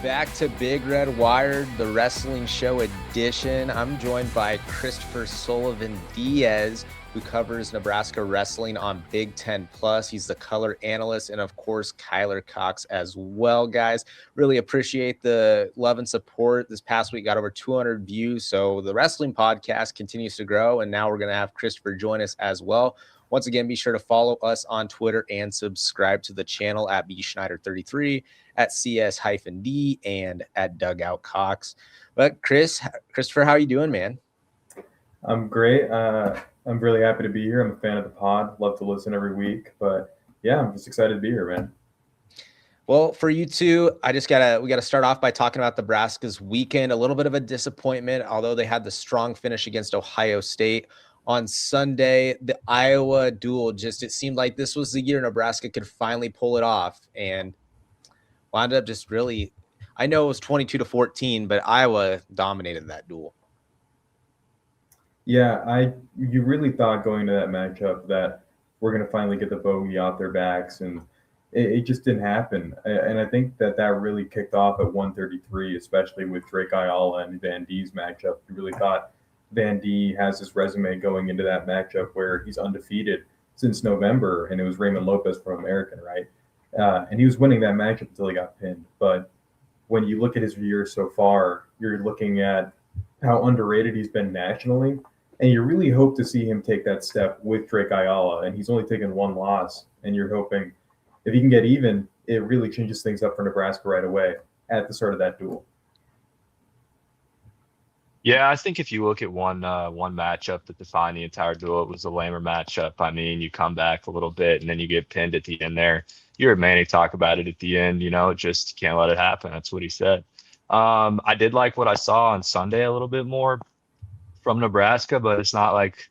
Back to Big Red Wired, the wrestling show edition. I'm joined by Christopher Sullivan Diaz, who covers Nebraska wrestling on Big Ten Plus. He's the color analyst, and of course, Kyler Cox as well, guys. Really appreciate the love and support. This past week got over 200 views, so the wrestling podcast continues to grow, and now we're going to have Christopher join us as well. Once again, be sure to follow us on Twitter and subscribe to the channel at bschneider33, at CS-D, and at Dugout Cox. But Christopher, how you doing, man? I'm great. I'm really happy to be here. I'm a fan of the pod. Love to listen every week. But yeah, I'm just excited to be here, man. Well, for you two, we gotta start off by talking about Nebraska's weekend. A little bit of a disappointment, although they had the strong finish against Ohio State on Sunday. The Iowa duel, it seemed like this was the year Nebraska could finally pull it off, and wound up just really, I know it was 22-14, but Iowa dominated that duel. Yeah, you really thought going to that matchup that we're going to finally get the bogey off their backs, and it just didn't happen. And I think that really kicked off at 133, especially with Drake Ayala and Van D's matchup. You really thought Van D has this resume going into that matchup where he's undefeated since November, and it was Raymond Lopez from American, right? And he was winning that matchup until he got pinned. But when you look at his year so far, you're looking at how underrated he's been nationally, and you really hope to see him take that step with Drake Ayala. And he's only taken one loss, and you're hoping if he can get even, it really changes things up for Nebraska right away at the start of that duel. Yeah, I think if you look at one matchup that defined the entire duel, it was the Lamer matchup. I mean, you come back a little bit and then you get pinned at the end there. You heard Manny talk about it at the end, just can't let it happen. That's what he said. I did like what I saw on Sunday a little bit more from Nebraska, but it's not like,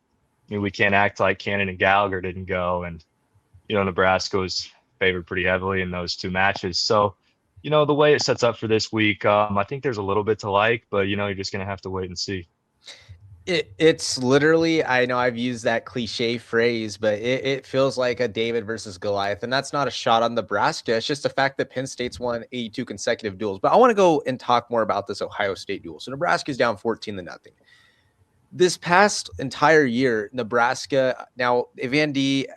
we can't act like Cannon and Gallagher didn't go, and, Nebraska was favored pretty heavily in those two matches. So, the way it sets up for this week, I think there's a little bit to like, but, you're just going to have to wait and see. It's literally, I know I've used that cliche phrase, but it feels like a David versus Goliath. And that's not a shot on Nebraska. It's just the fact that Penn State's won 82 consecutive duels. But I want to go and talk more about this Ohio State duel. So Nebraska's down 14-0. This past entire year, Nebraska, now Van D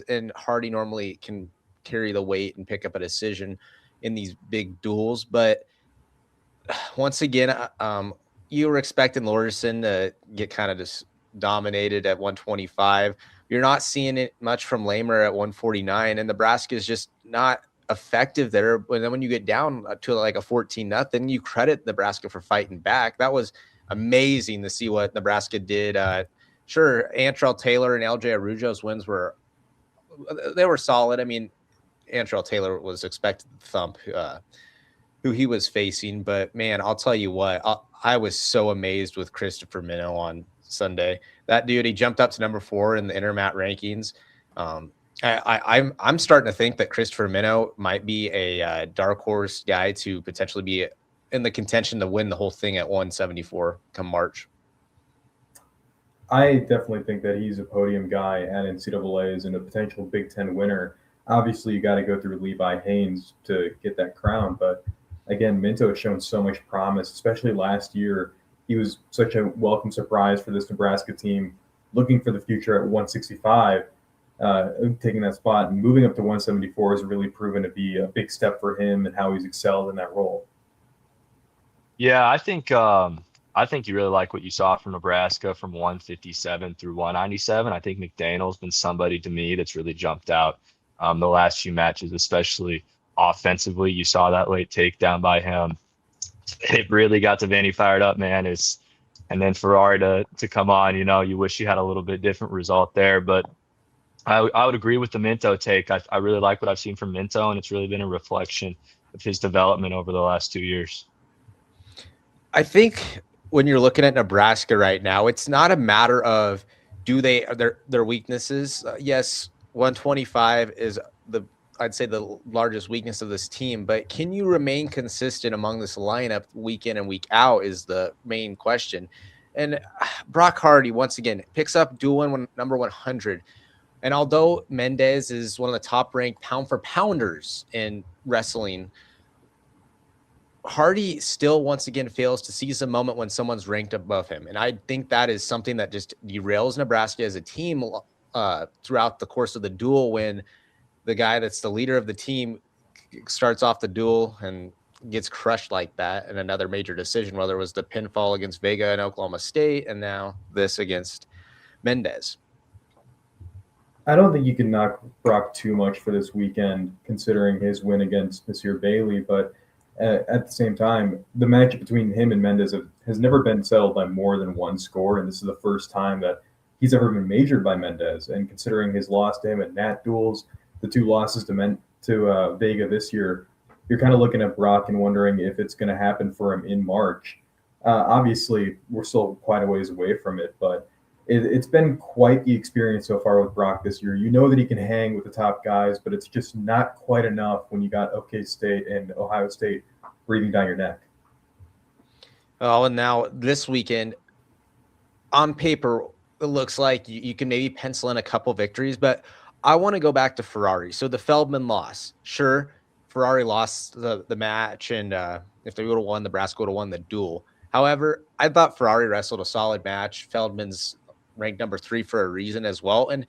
and Hardy normally can carry the weight and pick up a decision in these big duels. But once again, you were expecting Lorderson to get kind of just dominated at 125. You're not seeing it much from Lamer at 149, and Nebraska is just not effective there. But then when you get down to like a 14-0, you credit Nebraska for fighting back. That was amazing to see what Nebraska did. Sure, Antrell Taylor and LJ Araujo's wins were solid. I mean, Antrell Taylor was expected to thump who he was facing, but man, I'll tell you what, I was so amazed with Christopher Minnow on Sunday. That dude, he jumped up to number 4 in the Intermat rankings. I'm starting to think that Christopher Minnow might be a dark horse guy to potentially be in the contention to win the whole thing at 174 come March. I definitely think that he's a podium guy at NCAAs and a potential Big Ten winner. Obviously, you got to go through Levi Haynes to get that crown, but again, Minto has shown so much promise, especially last year. He was such a welcome surprise for this Nebraska team, looking for the future at 165, taking that spot and moving up to 174 has really proven to be a big step for him and how he's excelled in that role. Yeah, I think you really like what you saw from Nebraska from 157 through 197. I think McDaniel's been somebody to me that's really jumped out the last few matches, especially offensively. You saw that late takedown by him. It really got to Vanny fired up, man. And then Ferrari to come on, you wish you had a little bit different result there. But I would agree with the Minto take. I really like what I've seen from Minto, and it's really been a reflection of his development over the last 2 years. I think when you're looking at Nebraska right now, it's not a matter of their weaknesses. Yes, 125 is I'd say the largest weakness of this team, but can you remain consistent among this lineup week in and week out is the main question. And Brock Hardy, once again, picks up duel number 100. And although Mendez is one of the top ranked pound for pounders in wrestling, Hardy still once again fails to seize a moment when someone's ranked above him. And I think that is something that just derails Nebraska as a team throughout the course of the duel, when the guy that's the leader of the team starts off the duel and gets crushed like that in another major decision, whether it was the pinfall against Vega and Oklahoma State and now this against Mendez. I don't think you can knock Brock too much for this weekend, considering his win against Monsieur Bailey. But at the same time, the matchup between him and Mendez has never been settled by more than one score, and this is the first time that he's ever been majored by Mendez. And considering his loss to him at Nat duels, the 2 losses to Vega this year, you're kind of looking at Brock and wondering if it's going to happen for him in March. Obviously, we're still quite a ways away from it, but it's been quite the experience so far with Brock this year. You know that he can hang with the top guys, but it's just not quite enough when you got OK State and Ohio State breathing down your neck. Oh, and now this weekend, on paper, it looks like you can maybe pencil in a couple victories, but I want to go back to Ferrari. So the Feldman loss, sure, Ferrari lost the match, and if they would have won, Nebraska would have won the duel. However, I thought Ferrari wrestled a solid match. Feldman's ranked number 3 for a reason as well. And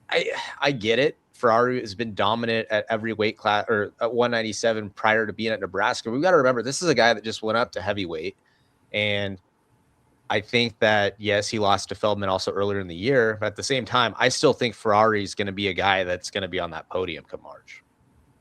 I get it. Ferrari has been dominant at every weight class, or at 197 prior to being at Nebraska. We've got to remember, this is a guy that just went up to heavyweight. And I think that, yes, he lost to Feldman also earlier in the year. But at the same time, I still think Ferrari is going to be a guy that's going to be on that podium come March.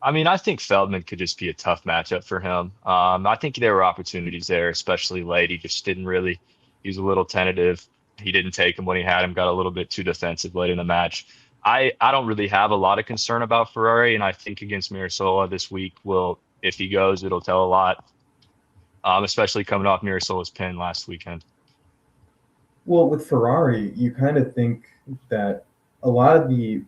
I mean, I think Feldman could just be a tough matchup for him. I think there were opportunities there, especially late. He just didn't really, he was a little tentative. He didn't take him when he had him, got a little bit too defensive late in the match. I don't really have a lot of concern about Ferrari, and I think against Mirasola this week if he goes, it'll tell a lot, especially coming off Mirasola's pin last weekend. Well, with Ferrari, you kind of think that a lot of the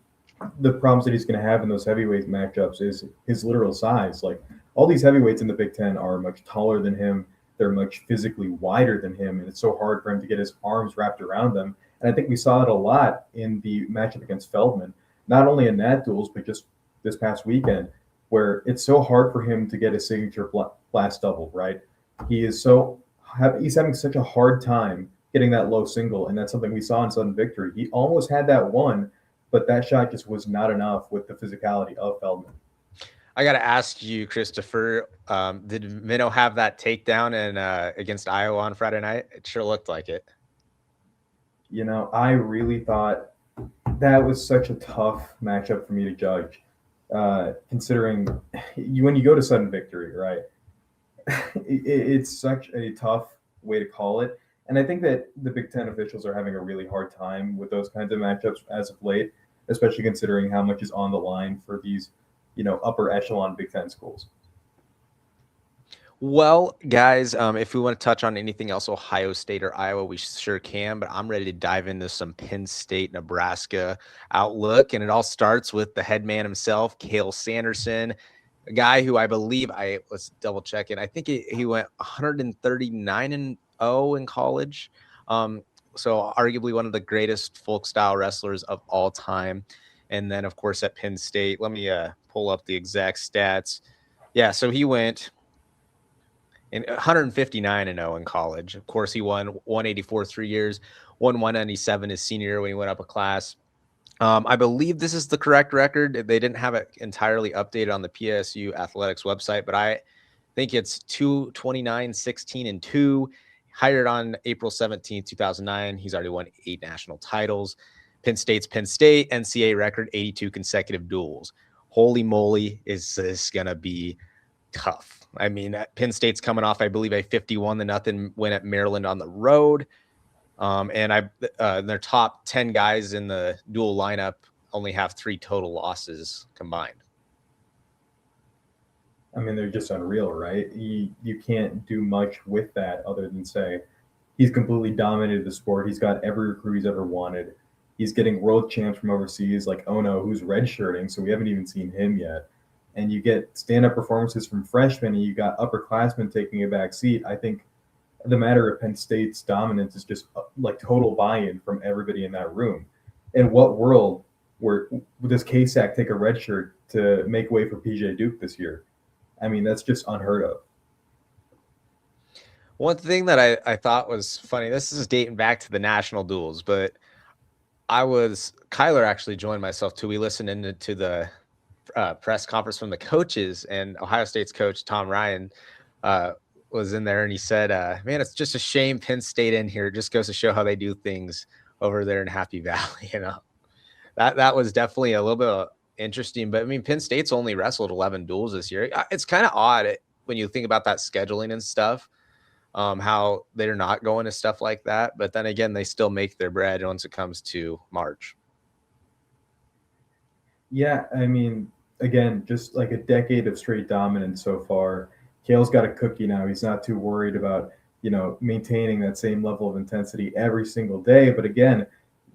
problems that he's going to have in those heavyweight matchups is his literal size. Like, all these heavyweights in the Big Ten are much taller than him. They're much physically wider than him, and it's so hard for him to get his arms wrapped around them. And I think we saw it a lot in the matchup against Feldman, not only in that duels, but just this past weekend, where it's so hard for him to get his signature blast double, right? He's having such a hard time getting that low single, and that's something we saw in Sudden Victory. He almost had that one, but that shot just was not enough with the physicality of Feldman. I got to ask you, Christopher, did Minnow have that takedown against Iowa on Friday night? It sure looked like it. You know, I really thought that was such a tough matchup for me to judge, considering when you go to Sudden Victory, right? It's such a tough way to call it. And I think that the Big Ten officials are having a really hard time with those kinds of matchups as of late, especially considering how much is on the line for these, upper echelon Big Ten schools. Well, guys, if we want to touch on anything else, Ohio State or Iowa, we sure can, but I'm ready to dive into some Penn State, Nebraska outlook. And it all starts with the head man himself, Cale Sanderson, a guy who I believe let's double check it. I think he went 139-0 in college. So arguably one of the greatest folk style wrestlers of all time. And then of course at Penn State, let me pull up the exact stats. Yeah. So he went in 159-0 in college. Of course, he won 184 3 years, won 197 his senior year when he went up a class. I believe this is the correct record. They didn't have it entirely updated on the PSU athletics website, but I think it's 229-16-2. Hired on April 17th, 2009. He's already won 8 national titles. Penn State's Penn State, NCAA record, 82 consecutive duels. Holy moly, is this going to be tough. I mean, Penn State's coming off, I believe, a 51-0 win at Maryland on the road. And their top 10 guys in the dual lineup only have 3 total losses combined. I mean, they're just unreal, right? You can't do much with that other than say he's completely dominated the sport. He's got every recruit he's ever wanted. He's getting world champs from overseas like Ono, who's redshirting, so we haven't even seen him yet. And you get stand-up performances from freshmen, and you got upperclassmen taking a back seat. I think the matter of Penn State's dominance is just like total buy-in from everybody in that room. In what world does KSAC take a red shirt to make way for PJ Duke this year? I mean, that's just unheard of. One thing that I thought was funny, this is dating back to the national duels, but Kyler actually joined myself too. We listened into the press conference from the coaches, and Ohio State's coach, Tom Ryan, was in there, and he said, man, it's just a shame Penn State in here. It just goes to show how they do things over there in Happy Valley. That was definitely a little bit interesting. But I mean, Penn State's only wrestled 11 duels this year. It's kind of odd when you think about that scheduling and stuff, how they're not going to stuff like that. But then again, they still make their bread once it comes to March. Yeah, I mean, again, just like a decade of straight dominance so far. Kale's got a cookie now. He's not too worried about, maintaining that same level of intensity every single day. But again,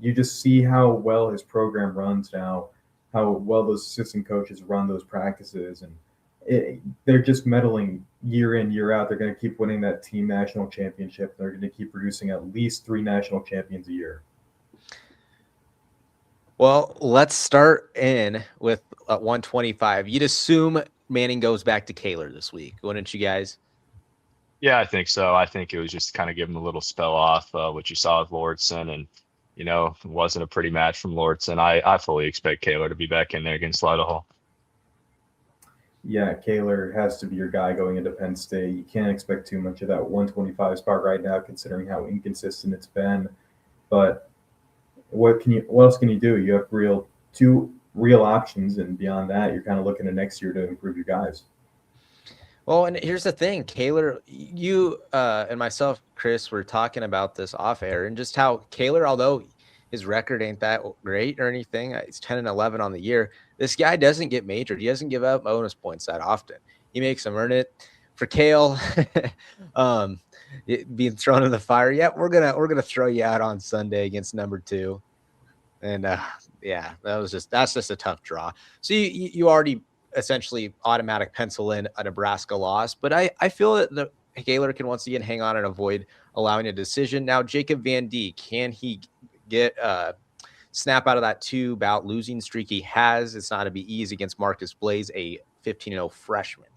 you just see how well his program runs now, how well those assistant coaches run those practices. And they're just meddling year in, year out. They're going to keep winning that team national championship. They're going to keep producing at least 3 national champions a year. Well, let's start in with 125. You'd assume Manning goes back to Kaler this week, wouldn't you guys? Yeah, I think so. I think it was just kind of give him a little spell off, what you saw with Lordson, and it wasn't a pretty match from Lordson. I fully expect Kaler to be back in there against Hall. Yeah, Kaler has to be your guy going into Penn State. You can't expect too much of that 125 spot right now, considering how inconsistent it's been. But what else can you do? You have two real options, and beyond that, you're kind of looking at next year to improve your guys. Well, and here's the thing, Kaler, you and myself, Chris, were talking about this off air, and just how Kaler, although his record ain't that great or anything, he's 10-11 on the year. This guy doesn't get majored. He doesn't give up bonus points that often. He makes them earn it. For Kale, being thrown in the fire, yeah, we're gonna throw you out on Sunday against number 2. And yeah, that's just a tough draw. So you already essentially automatic pencil in a Nebraska loss, but I feel that the Kaler can once again hang on and avoid allowing a decision. Now, Jacob Van D, can he get snap out of that 2-bout losing streak he has? It's not going to be easy against Marcus Blaze, a 15-0 freshman.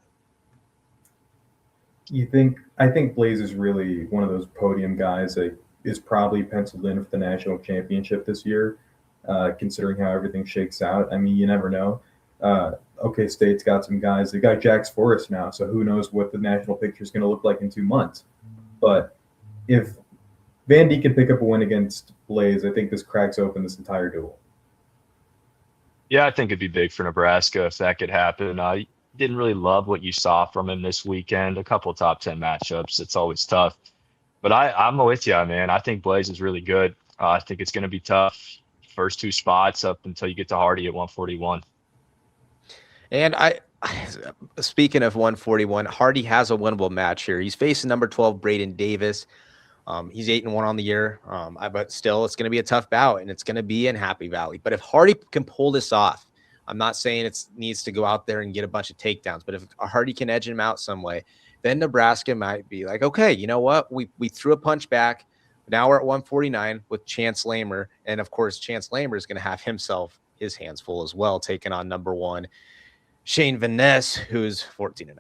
I think Blaze is really one of those podium guys that is probably penciled in for the national championship this year, considering how everything shakes out. I mean, you never know. OK State's got some guys. They got Jax Forrest now, so who knows what the national picture is going to look like in 2 months. But if Van D can pick up a win against Blaze, I think this cracks open this entire duel. Yeah, I think it'd be big for Nebraska if that could happen. Didn't really love what you saw from him this weekend. A couple of top 10 matchups. It's always tough. But I'm with you, man. I think Blaze is really good. I think it's going to be tough. First 2 spots up until you get to Hardy at 141. And speaking of 141, Hardy has a winnable match here. He's facing number 12, Braden Davis. He's 8-1 on the year. But still, it's going to be a tough bout, and it's going to be in Happy Valley. But if Hardy can pull this off, I'm not saying it needs to go out there and get a bunch of takedowns, but if Hardy can edge him out some way, then Nebraska might be like, okay, you know what? We threw a punch back. Now we're at 149 with Chance Lamer. And, of course, Chance Lamer is going to have his hands full as well, taking on number 1, Shane Van Ness, who's 14-0.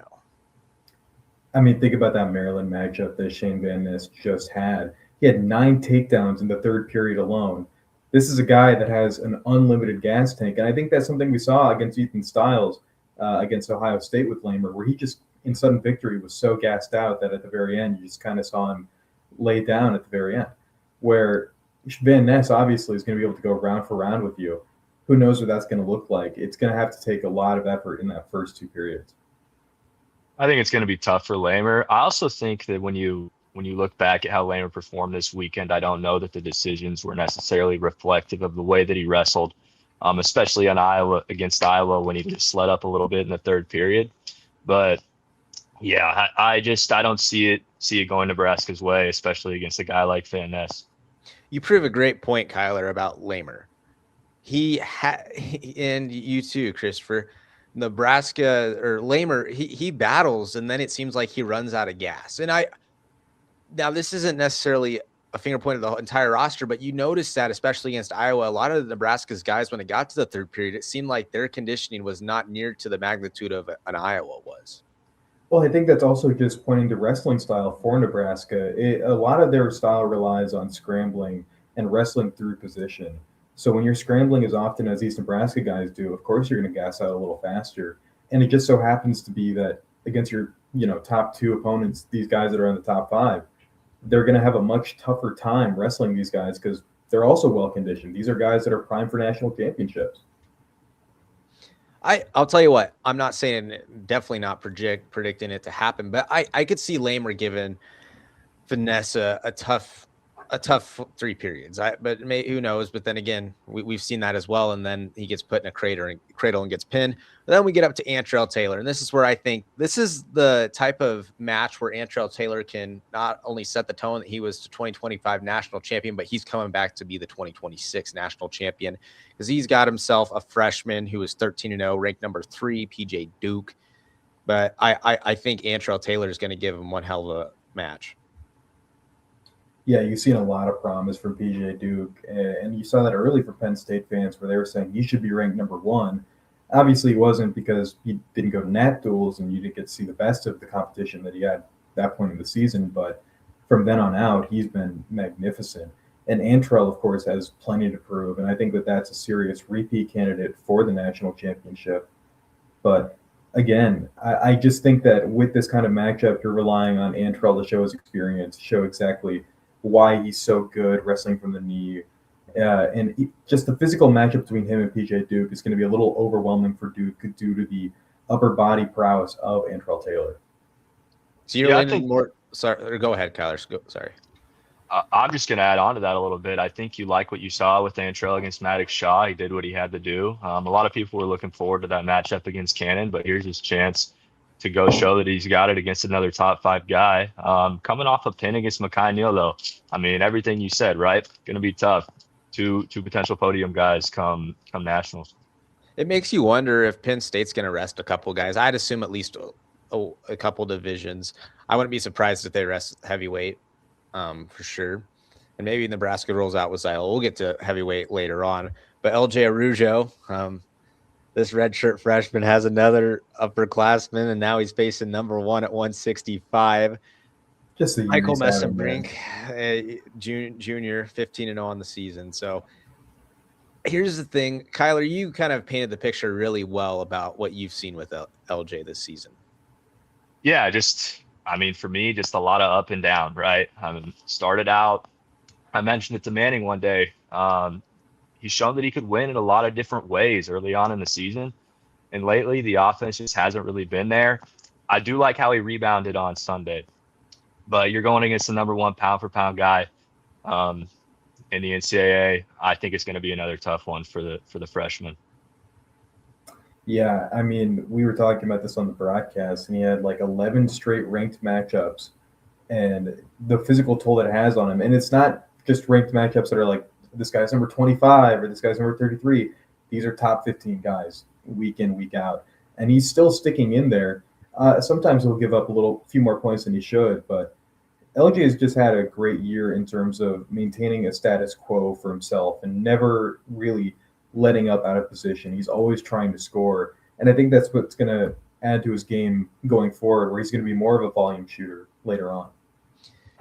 I mean, think about that Maryland matchup that Shane Van Ness just had. He had 9 takedowns in the 3rd period alone. This is a guy that has an unlimited gas tank. And I think that's something we saw against Ethan Stiles against Ohio State with Lamer, where he just, in sudden victory, was so gassed out that at the very end, you just kind of saw him lay down at the very end. Where Van Ness obviously is going to be able to go round for round with you. Who knows what that's going to look like? It's going to have to take a lot of effort in that first 2 periods. I think it's going to be tough for Lamer. I also think that when you look back at how Lamer performed this weekend, I don't know that the decisions were necessarily reflective of the way that he wrestled, especially against Iowa when he just let up a little bit in the 3rd period. But yeah, I don't see it going Nebraska's way, especially against a guy like Van Ness. You prove a great point, Kyler, about Lamer. And you too, Christopher. Nebraska or Lamer, he battles, and then it seems like he runs out of gas. And now this isn't necessarily a finger point of the entire roster, but you notice that, especially against Iowa, a lot of Nebraska's guys, when it got to the 3rd period, it seemed like their conditioning was not near to the magnitude of an Iowa was. Well, I think that's also just pointing to wrestling style for Nebraska. A lot of their style relies on scrambling and wrestling through position. So when you're scrambling as often as these Nebraska guys do, of course you're going to gas out a little faster. And it just so happens to be that against your, top two opponents, these guys that are in the top five, they're going to have a much tougher time wrestling these guys because they're also well conditioned. These are guys that are primed for national championships. I'll tell you what, I'm not saying, definitely not predicting it to happen, but I could see Lamer giving Vanessa a tough 3 periods. Who knows? But then again, we've seen that as well. And then he gets put in a cradle and gets pinned. But then we get up to Antrell Taylor. And this is where I think this is the type of match where Antrell Taylor can not only set the tone that he was the 2025 national champion, but he's coming back to be the 2026 national champion because he's got himself a freshman who is 13-0, ranked number 3, PJ Duke. But I think Antrell Taylor is going to give him one hell of a match. Yeah, you've seen a lot of promise from PJ Duke, and you saw that early for Penn State fans where they were saying he should be ranked number 1. Obviously, he wasn't because he didn't go to nat duels and you didn't get to see the best of the competition that he had at that point in the season. But from then on out, he's been magnificent. And Antrell, of course, has plenty to prove, and I think that that's a serious repeat candidate for the national championship. But again, I just think that with this kind of matchup, you're relying on Antrell to show his experience, show exactly why he's so good wrestling from the knee. Just the physical matchup between him and PJ Duke is going to be a little overwhelming for Duke due to the upper body prowess of Antrell Taylor. So you're leaning more. Sorry, go ahead, Kyler. Sorry. I'm just going to add on to that a little bit. I think you like what you saw with Antrell against Maddox Shaw. He did what he had to do. A lot of people were looking forward to that matchup against Cannon, but here's his chance to go show that he's got it against another top 5 guy. Coming off a pin against Mekhi Neal, though, I mean, everything you said, right? Going to be tough. Two potential podium guys come nationals. It makes you wonder if Penn State's going to rest a couple guys. I'd assume at least a couple divisions. I wouldn't be surprised if they rest heavyweight for sure. And maybe Nebraska rolls out with Zyle. We'll get to heavyweight later on. But LJ Arujo, this redshirt freshman, has another upperclassman, and now he's facing number 1 at 165. Just the Michael Messenbrink, junior, 15-0 on the season. So here's the thing, Kyler, you kind of painted the picture really well about what you've seen with LJ this season. Yeah, for me, just a lot of up and down, right? Started out, I mentioned it to Manning one day. He's shown that he could win in a lot of different ways early on in the season. And lately, the offense just hasn't really been there. I do like how he rebounded on Sunday. But you're going against the number 1 pound-for-pound guy in the NCAA. I think it's going to be another tough one for the freshman. Yeah, I mean, we were talking about this on the broadcast, and he had like 11 straight ranked matchups, and the physical toll that it has on him. And it's not just ranked matchups that are like, this guy's number 25 or this guy's number 33. These are top 15 guys week in, week out. And he's still sticking in there. Sometimes he'll give up a few more points than he should, but LJ has just had a great year in terms of maintaining a status quo for himself and never really letting up out of position. He's always trying to score. And I think that's what's going to add to his game going forward, where he's going to be more of a volume shooter later on.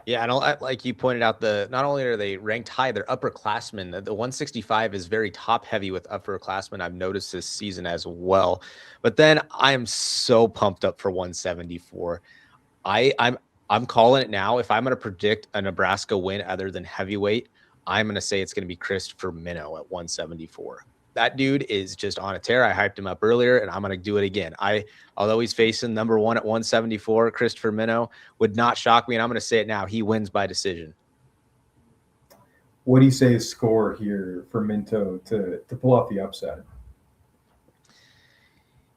Yeah, and like you pointed out, not only are they ranked high, they're upperclassmen. The 165 is very top heavy with upperclassmen. I've noticed this season as well. But then I am so pumped up for 174. I'm calling it now. If I'm going to predict a Nebraska win other than heavyweight, I'm going to say it's going to be Christopher Minnow at 174. That dude is just on a tear. I hyped him up earlier, and I'm going to do it again. Although he's facing number 1 at 174, Christopher Minnow, would not shock me, and I'm going to say it now. He wins by decision. What do you say is score here for Minto to pull off the upset?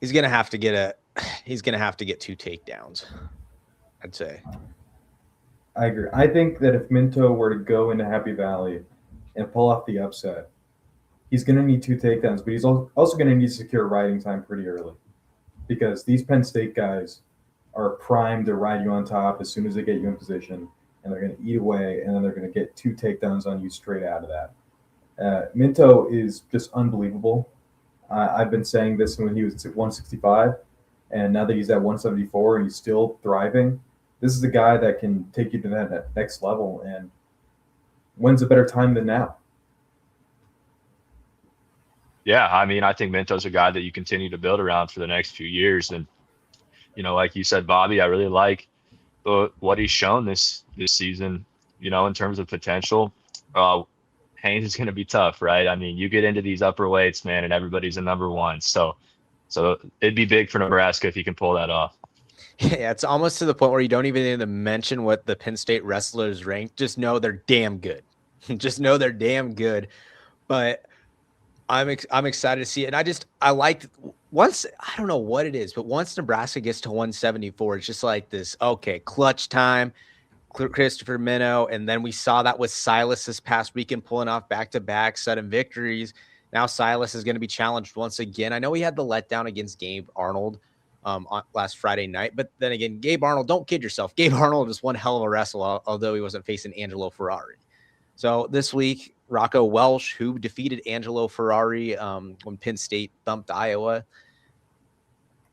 He's going to have to get 2 takedowns, I'd say. I agree. I think that if Minto were to go into Happy Valley and pull off the upset, he's going to need 2 takedowns, but he's also going to need to secure riding time pretty early, because these Penn State guys are primed to ride you on top as soon as they get you in position, and they're going to eat away, and then they're going to get 2 takedowns on you straight out of that. Minto is just unbelievable. I've been saying this when he was at 165. And now that he's at 174 and he's still thriving, this is the guy that can take you to that next level. And when's a better time than now? Yeah, I mean, I think Minto's a guy that you continue to build around for the next few years. And, like you said, Bobby, I really like what he's shown this season, in terms of potential. Haynes is going to be tough, right? I mean, you get into these upper weights, man, and everybody's a number one. So it'd be big for Nebraska if he can pull that off. Yeah, it's almost to the point where you don't even need to mention what the Penn State wrestlers rank. Just know they're damn good. Just know they're damn good. But I'm excited to see it. And I liked once, I don't know what it is, but once Nebraska gets to 174, it's just like this, okay, clutch time, Christopher Minnow. And then we saw that with Silas this past weekend, pulling off back-to-back sudden victories. Now Silas is going to be challenged once again. I know he had the letdown against Gabe Arnold on last Friday night, but then again, Gabe Arnold, don't kid yourself. Gabe Arnold is one hell of a wrestler, although he wasn't facing Angelo Ferrari. So this week, Rocco Welsh, who defeated Angelo Ferrari when Penn State thumped Iowa.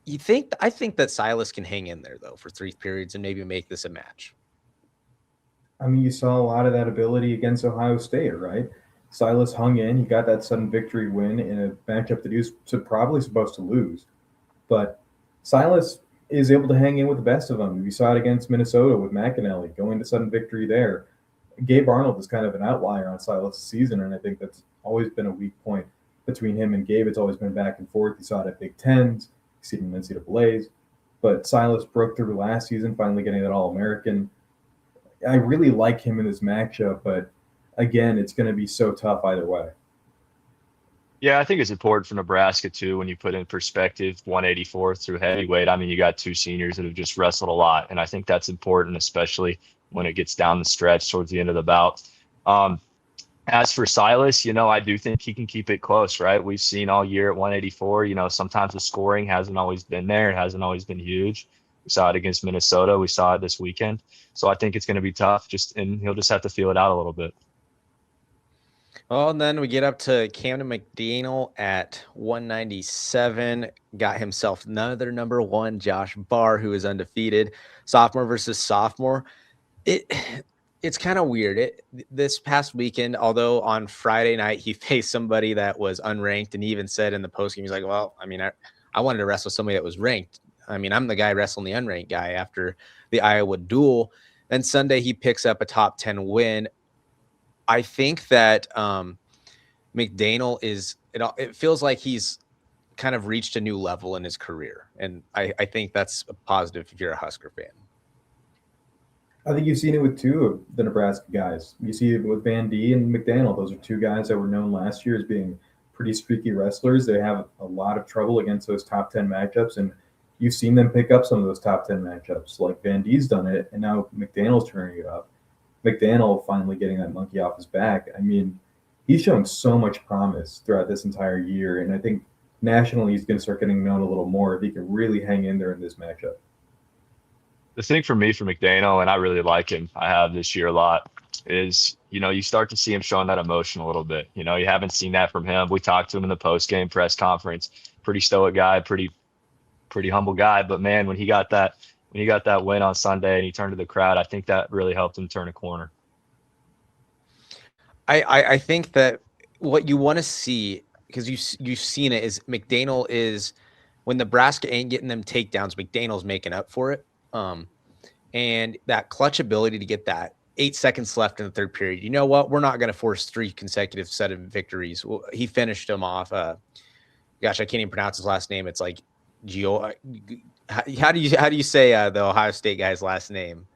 I think that Silas can hang in there, though, for 3 periods and maybe make this a match. I mean, you saw a lot of that ability against Ohio State, right? Silas hung in. He got that sudden victory win in a matchup that he was probably supposed to lose. But Silas is able to hang in with the best of them. We saw it against Minnesota with McAnally, going to sudden victory there. Gabe Arnold is kind of an outlier on Silas' season, and I think that's always been a weak point between him and Gabe. It's always been back and forth. You saw it at Big Tens, you see it in NCAAs. But Silas broke through last season, finally getting that All-American. I really like him in this matchup, but again, it's going to be so tough either way. Yeah, I think it's important for Nebraska, too, when you put in perspective 184 through heavyweight. I mean, you got 2 seniors that have just wrestled a lot, and I think that's important, especially when it gets down the stretch towards the end of the bout. As for Silas, I do think he can keep it close, right? We've seen all year at 184, sometimes the scoring hasn't always been there. It hasn't always been huge. We saw it against Minnesota. We saw it this weekend. So I think it's going to be tough, and he'll just have to feel it out a little bit. Well, and then we get up to Camden McDaniel at 197. Got himself another number 1, Josh Barr, who is undefeated. Sophomore versus sophomore. It's kind of weird. This past weekend, although on Friday night he faced somebody that was unranked, and he even said in the postgame, he's like, well, I mean, I wanted to wrestle somebody that was ranked. I mean, I'm the guy wrestling the unranked guy after the Iowa duel. And Sunday he picks up a top 10 win. I think that McDaniel it feels like he's kind of reached a new level in his career. And I think that's a positive if you're a Husker fan. I think you've seen it with 2 of the Nebraska guys. You see it with Van D and McDaniel. Those are 2 guys that were known last year as being pretty streaky wrestlers. They have a lot of trouble against those top 10 matchups, and you've seen them pick up some of those top 10 matchups. Like Van D's done it, and now McDaniel's turning it up. McDaniel finally getting that monkey off his back. I mean, he's shown so much promise throughout this entire year, and I think nationally he's going to start getting known a little more if he can really hang in there in this matchup. The thing for me for McDaniel, and I really like him, I have this year a lot, is, you start to see him showing that emotion a little bit. You haven't seen that from him. We talked to him in the post-game press conference. Pretty stoic guy, pretty humble guy. But, man, when he got that win on Sunday and he turned to the crowd, I think that really helped him turn a corner. I think that what you want to see, because you've seen it, is McDaniel is, when Nebraska ain't getting them takedowns, McDaniel's making up for it. And that clutch ability to get that 8 seconds left in the 3rd period. You know what? We're not going to force 3 consecutive set of victories. Well, he finished them off. Gosh, I can't even pronounce his last name. It's like Gio. How do you say the Ohio State guy's last name?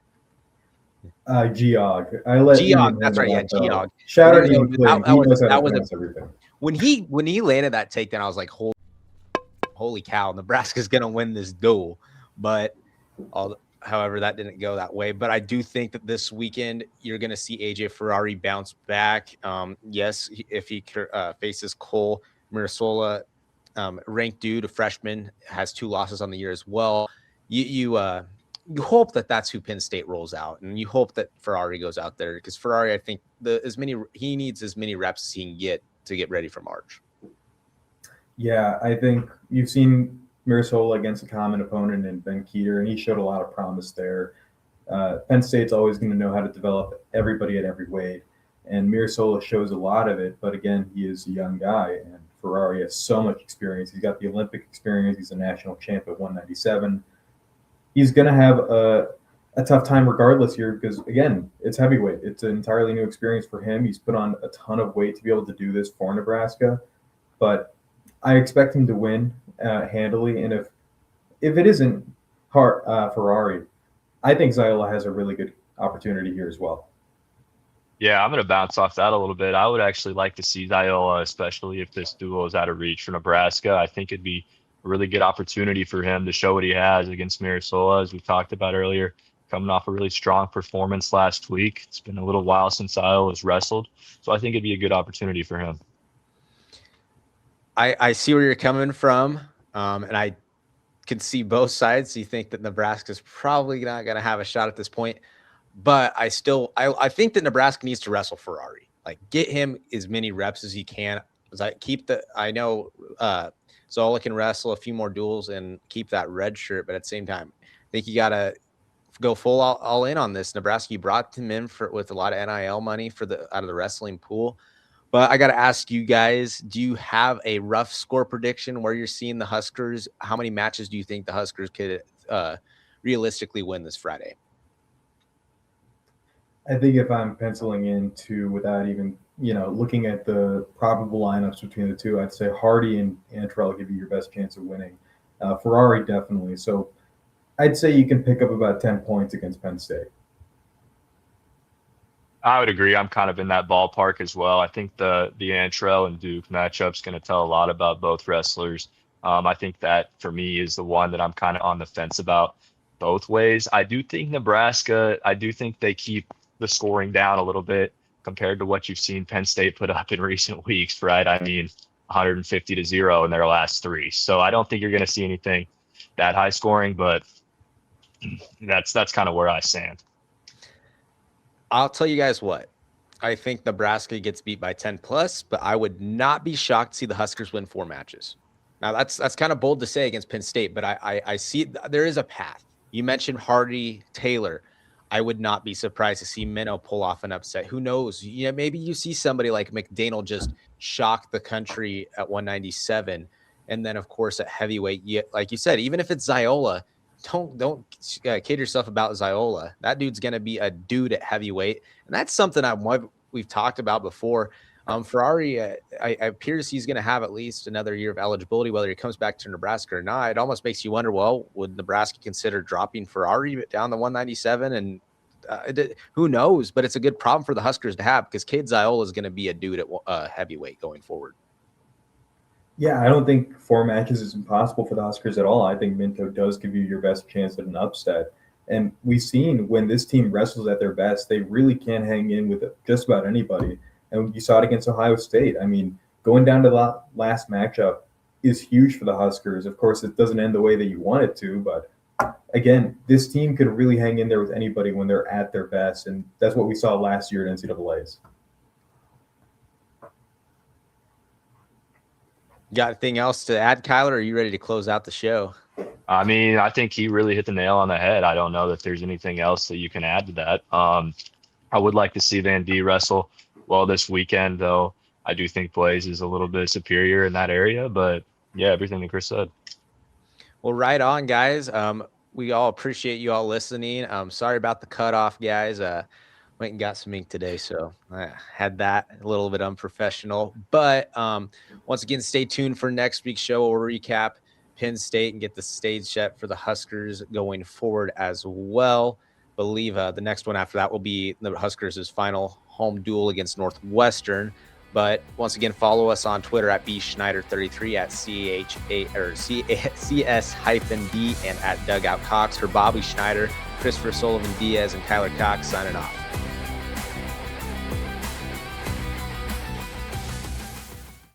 Geog. Geog. That's right. Yeah, Geog. Shout out to him. That was everything. When he landed that takedown, I was like, holy cow! Nebraska's going to win this duel. But however, that didn't go that way. But I do think that this weekend you're going to see AJ Ferrari bounce back. Yes, if he faces Cole Mirasola, ranked dude, a freshman, has 2 losses on the year as well. You hope that that's who Penn State rolls out, and you hope that Ferrari goes out there, because Ferrari, I think he needs as many reps as he can get to get ready for March. Yeah, I think you've seen Mirasola against a common opponent in Ben Keeter, and he showed a lot of promise there. Penn State's always going to know how to develop everybody at every weight, and Mirasola shows a lot of it, but again, he is a young guy, and Ferrari has so much experience. He's got the Olympic experience. He's a national champ at 197. He's going to have a tough time regardless here because, again, it's heavyweight. It's an entirely new experience for him. He's put on a ton of weight to be able to do this for Nebraska, but I expect him to win handily. And if it isn't Ferrari, I think Ziola has a really good opportunity here as well. Yeah, I'm going to bounce off that a little bit. I would actually like to see Ziola, especially if this duel is out of reach for Nebraska. I think it'd be a really good opportunity for him to show what he has against Mirasola, as we talked about earlier, coming off a really strong performance last week. It's been a little while since Ziola has wrestled, so I think it'd be a good opportunity for him. I see where you're coming from, and I can see both sides. You think that Nebraska's probably not going to have a shot at this point. But I think that Nebraska needs to wrestle Ferrari. Like, get him as many reps as he can. I know Zola can wrestle a few more duels and keep that red shirt, but at the same time, I think you got to go full all in on this. Nebraska, you brought him in with a lot of NIL money out of the wrestling pool. But I got to ask you guys, do you have a rough score prediction where you're seeing the Huskers? How many matches do you think the Huskers could realistically win this Friday? I think if I'm penciling into, without even, looking at the probable lineups between the two, I'd say Hardy and Antrell give you your best chance of winning. Ferrari, definitely. So I'd say you can pick up about 10 points against Penn State. I would agree. I'm kind of in that ballpark as well. I think the Antrell and Duke matchup is going to tell a lot about both wrestlers. I think that, for me, is the one that I'm kind of on the fence about both ways. I do think Nebraska, they keep the scoring down a little bit compared to what you've seen Penn State put up in recent weeks, right? I mean, 150-0 in their last three. So I don't think you're going to see anything that high scoring, but that's kind of where I stand. I'll tell you guys what. I think Nebraska gets beat by 10 plus, but I would not be shocked to see the Huskers win 4 matches. Now, that's kind of bold to say against Penn State, but I see there is a path. You mentioned Hardy, Taylor. I would not be surprised to see Minnow pull off an upset. Who knows? Maybe you see somebody like McDaniel just shock the country at 197. And then, of course, at heavyweight, like you said, even if it's Ziola, don't kid yourself about Ziola. That dude's going to be a dude at heavyweight. And that's something we've talked about before. Ferrari, it appears he's going to have at least another year of eligibility, whether he comes back to Nebraska or not. It almost makes you wonder, well, would Nebraska consider dropping Ferrari down to 197? And who knows? But it's a good problem for the Huskers to have because Cade Ziola is going to be a dude at heavyweight going forward. Yeah, I don't think 4 matches is impossible for the Huskers at all. I think Minto does give you your best chance at an upset. And we've seen when this team wrestles at their best, they really can hang in with just about anybody. And you saw it against Ohio State. I mean, going down to the last matchup is huge for the Huskers. Of course, it doesn't end the way that you want it to, but again, this team could really hang in there with anybody when they're at their best. And that's what we saw last year at NCAAs. Got anything else to add, Kyler? Or are you ready to close out the show? I mean, I think he really hit the nail on the head. I don't know that there's anything else that you can add to that. I would like to see Van D wrestle well this weekend, though. I do think Blaze is a little bit superior in that area, but yeah, everything that Chris said. Well, right on, guys. We all appreciate you all listening. Sorry about the cutoff, guys. Went and got some ink today, so I had that a little bit unprofessional. But once again, stay tuned for next week's show. We'll recap Penn State and get the stage set for the Huskers going forward as well. Believe the next one after that will be the Huskers' final home duel against Northwestern. But once again, follow us on Twitter at bschneider33 at CS-D and at Dugout Cox. For Bobby Schneider, Christopher Sullivan Diaz, and Kyler Cox signing off.